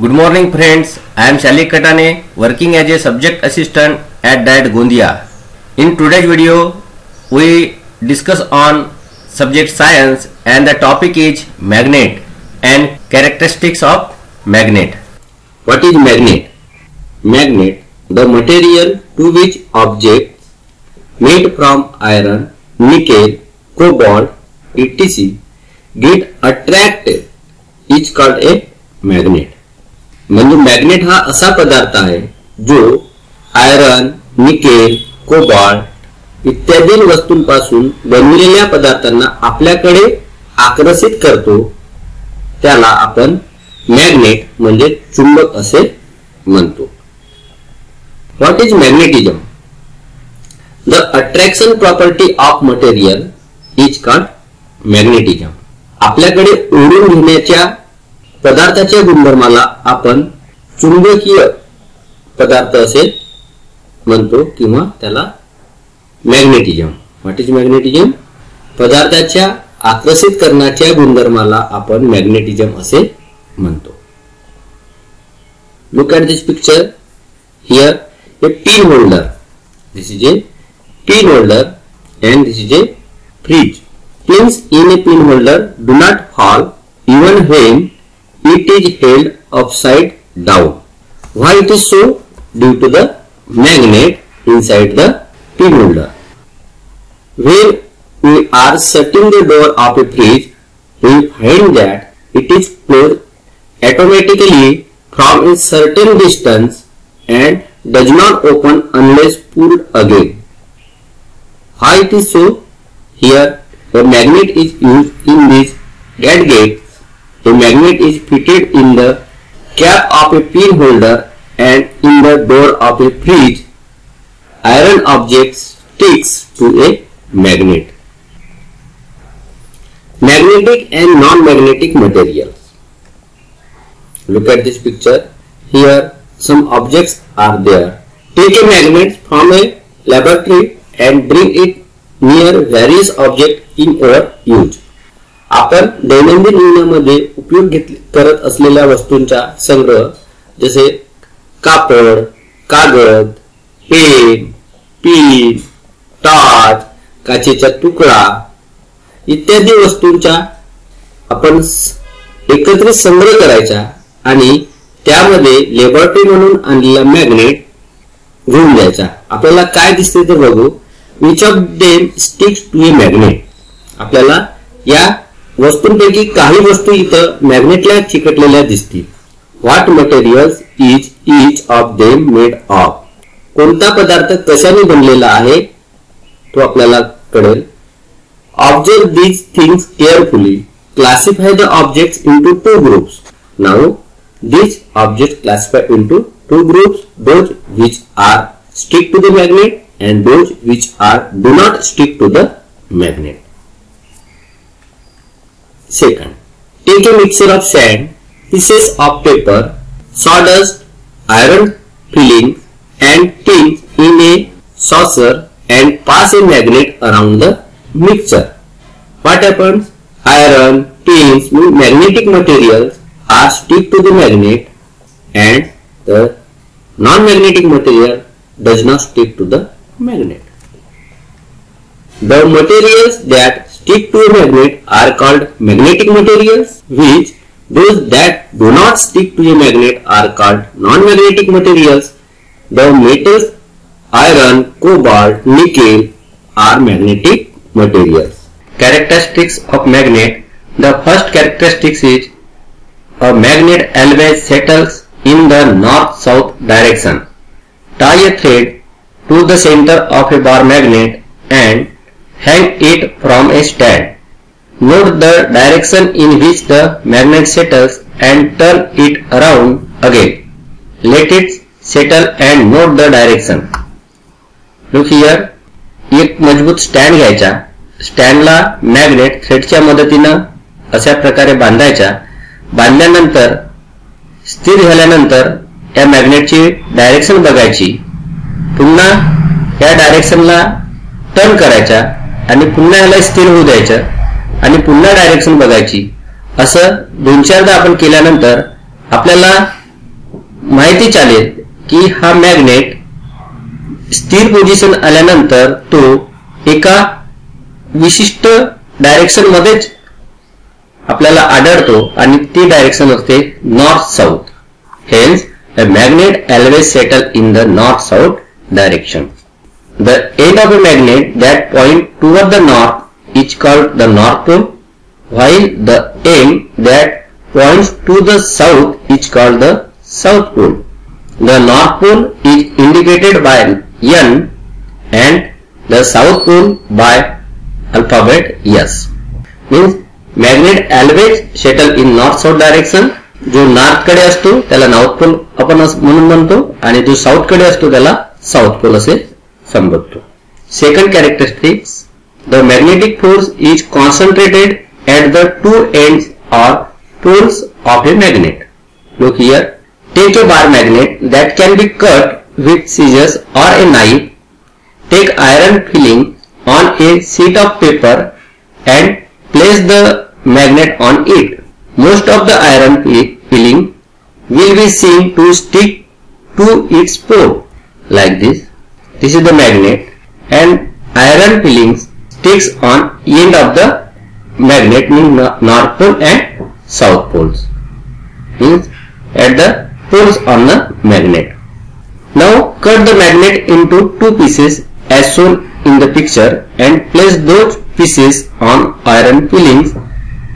Good morning friends, I am Shalik Katane working as a subject assistant at DIET Gondia. In today's video, we discuss on subject science and the topic is magnet and characteristics of magnet. What is magnet? Magnet, the material to which objects made from iron, nickel, cobalt, etc. get attracted is called a magnet. म्हणजे magnet हा असा पदार्थ आहे जो iron, nickel, cobalt इत्यादी वस्तूंपासून बनवलेल्या पदार्थांना आपल्याकडे आकर्षित करतो. त्याला आपण मॅग्नेट म्हणजे चुंबक असे म्हणतो. What is magnetism? The attraction property of material is called magnetism. आपल्याकडे ओढून घेण्याच्या पदार्थाच्या गुणधर्माला आपण चुंबकीय पदार्थ असे म्हणतो किंवा त्याला मॅग्नेटिझम. What is magnetism? पदार्थाच्या आकर्षित करण्याच्या गुणधर्माला आपण मॅग्नेटिझम असे म्हणतो. Look at this picture. Here A pin holder. This is a pin holder and this is a fridge. Pins in a pin holder do not fall even when it is held upside down. Why it is so? Due to the magnet inside the pin holder. When we are shutting the door of a fridge, we find that it is closed automatically from a certain distance and does not open unless pulled again. Why it is so? Here a magnet is used in this gadget. A magnet is fitted in the cap of a pin holder and in the door of a fridge. Iron object sticks to a magnet. Magnetic and non-magnetic materials. Look at this picture. Here some objects are there. Take a magnet from a laboratory and bring it near various objects in your use. आपण दैनंदिन जीवनामध्ये उपयोग करत असलेल्या वस्तूंचा संग्रह जसे कापड, कागद, पेन, पिन, टॉर्च, काचेचा तुकडा इत्यादी वस्तूंचा आपण एकत्रित संग्रह करायचा आणि त्यामध्ये लॅबोरेटरी म्हणून आणलेला मॅग्नेट घेऊन जायचा. आपल्याला काय दिसते ते बघू. Which of them sticks to a magnet? आपल्याला या वस्तूंपैकी काही वस्तू इथं मॅग्नेटला चिकटलेल्या दिसतील. What materials is each of them made of? कोणता पदार्थ कशाने बनलेला आहे तो आपल्याला कळेल. Observe these things carefully. Classify the objects into two groups. Now these objects classify into two groups: those which are stick to the magnet and those which are do not stick to the magnet. Second, take a mixture of sand, pieces of paper, sawdust, iron filings and tins in a saucer and pass a magnet around the mixture. What happens? Iron, tins, magnetic materials are stick to the magnet and the non-magnetic material does not stick to the magnet. The materials that stick to a magnet are called magnetic materials, which those that do not stick to a magnet are called non-magnetic materials. The metals iron, cobalt, nickel are magnetic materials. Characteristics of magnet. The first characteristic is a magnet always settles in the north-south direction. Tie a thread to the center of a bar magnet and hang it from a stand. Note the direction in which the magnet settles and turn it around again. Let it settle and note the direction. Look here. एक मजबूत stand घ्यायचा. स्टँडला magnet थ्रेडच्या मदतीनं अशा प्रकारे बांधायचा. बांधल्यानंतर स्थिर झाल्यानंतर या मॅग्नेटची डायरेक्शन बघायची. पुन्हा या डायरेक्शनला टर्न करायचा आणि पुन्हा याला स्थिर होऊ द्यायचं आणि पुन्हा डायरेक्शन बघायची. असं 2-4दा आपण केल्यानंतर आपल्याला माहिती चालेल की हा मॅग्नेट स्थिर पोझिशन आल्यानंतर तो एका विशिष्ट डायरेक्शन मध्येच आपल्याला आढळतो आणि ती डायरेक्शन असते north south. Hence a magnet always settle in the north south direction. The end of a magnet that point toward the north is called the north pole, while the end that points to the south is called the south pole. The north pole is indicated by N and the south pole by alphabet S. Means magnet always settle in north south direction. जो north कडे असतो त्याला north pole आपण म्हणून म्हणतो आणि जो south कडे असतो त्याला साऊथ पोल असे संबोधतो. Second characteristics, the magnetic force is concentrated at the two ends or poles of a magnet. Look here, take a bar magnet that can be cut with scissors or a knife. Take iron filling on a sheet of paper and place the magnet on it. Most of the iron filling will be seen to stick to its pole like this. This is the magnet and iron filling sticks on end of the magnet, means north pole and south poles, means at the poles on the magnet. Now cut the magnet into two pieces as shown in the picture and place those pieces on iron fillings.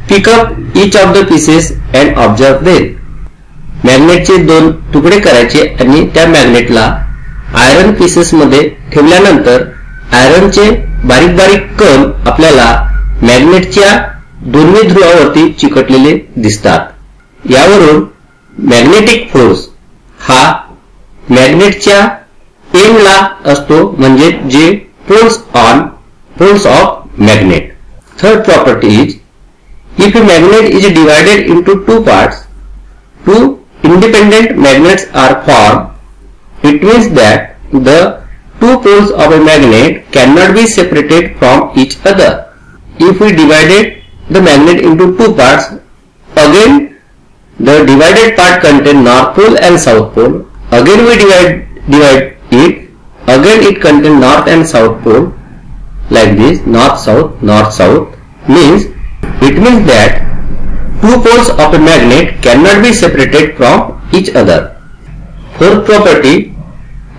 Pick up each of the pieces and observe them. मॅग्नेटचे दोन तुकडे करायचे आणि त्या मॅग्नेटला iron pieces मध्ये ठेवल्यानंतर आयरनचे बारीक बारीक कण आपल्याला मॅग्नेटच्या दोन्ही ध्रुवावरती चिकटलेले दिसतात. यावरून मॅग्नेटिक फोर्स हा मॅग्नेटच्या एंडला असतो, म्हणजे जे poles of magnet. Third property is, if a magnet is divided into two parts, two independent magnets are formed. It means that the two poles of a magnet cannot be separated from each other. If we divided the magnet into two parts, again the divided part contain north pole and south pole. Again we divide it. Again it contain north and south pole like this, north south. It means that two poles of a magnet cannot be separated from each other. Fourth property,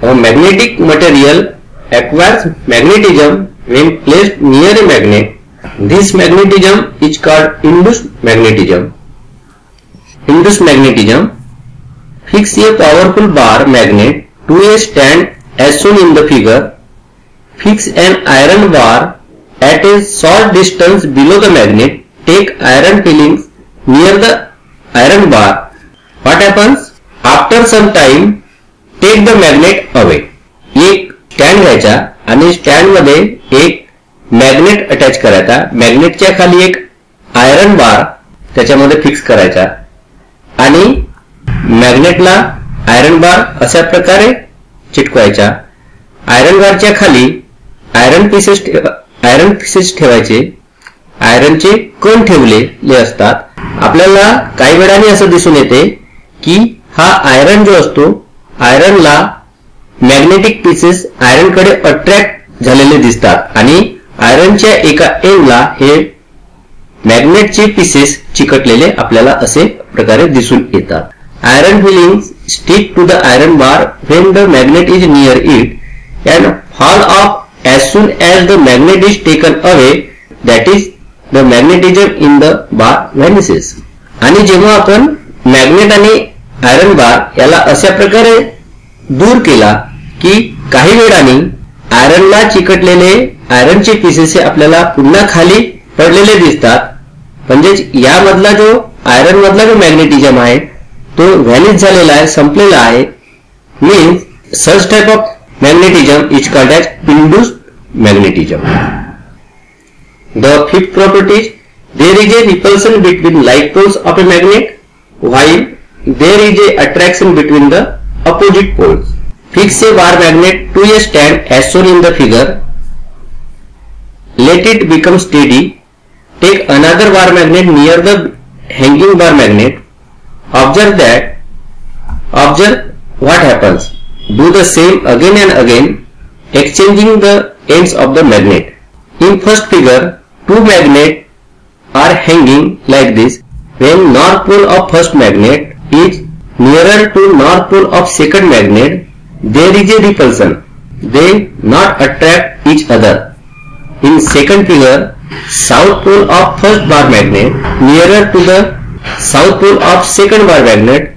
a magnetic material acquires magnetism when placed near a magnet. This magnetism is called induced magnetism. Induced magnetism. Fix a powerful bar magnet to a stand as shown in the figure. Fix an iron bar at a short distance below the magnet. Take iron fillings near the iron bar. What happens? After some time, take the magnet away. एक stand घ्यायचा आणि stand मध्ये एक magnet attach करायचा. मॅग्नेटच्या खाली एक iron bar त्याच्यामध्ये fix करायचा आणि मॅग्नेटला आयरन बार अशा प्रकारे चिटकवायचा. आयरन बारच्या खाली आयरन पीसेस ठेवायचे. आयरनचे कण ठेवलेले असतात. आपल्याला काही वेळाने असं दिसून येते की हा आयरन जो असतो, आयरनला मॅग्नेटिक पीसेस आयरनकडे अट्रॅक्ट झालेले दिसतात आणि आयरनच्या एका एंडला हे मॅग्नेटचे पीसेस चिकटलेले आपल्याला असे प्रकारे दिसून येतात. Iron filings stick to the iron bar when the magnet is near it and fall off as soon as the magnet is taken away, that is the magnetism in the bar vanishes. आणि जेव्हा आपण magnet आणि iron bar याला अशा प्रकारे दूर केला की काही वेळाने आयरनला चिकटलेले आयरनचे पीसेस आपल्याला पुन्हा खाली पडलेले दिसतात. म्हणजेच यामधला जो आयरन मधला जो मॅग्नेटिझम आहे तो व्हॅनिश झालेला आहे, संपलेला आहे. Means such type of magnetism is called as induced magnetism. The fifth property is, there is a repulsion between like poles of a magnet while there is a attraction between the opposite poles. Fix a bar magnet to a stand as shown in the figure. Let it become steady. Take another bar magnet near the hanging bar magnet. Observe that Observe what happens. Do the same again and again, exchanging the ends of the magnet. In first figure, two magnets are hanging like this. When north pole of first magnet is nearer to north pole of second magnet, there is a repulsion. They not attract each other. In second figure, south pole of first bar magnet nearer to the south pole of second bar magnet,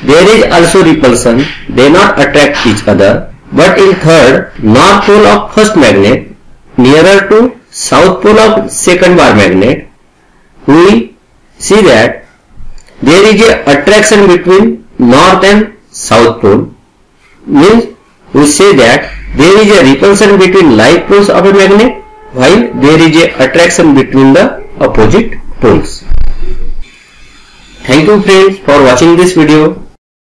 there is also repulsion. They not attract each other. But in third, north pole of first magnet nearer to south pole of second bar magnet, we see that there is a attraction between north and south pole. Means we say that there is a repulsion between like poles of a magnet, while there is a attraction between the opposite poles. Thank you friends for watching this video.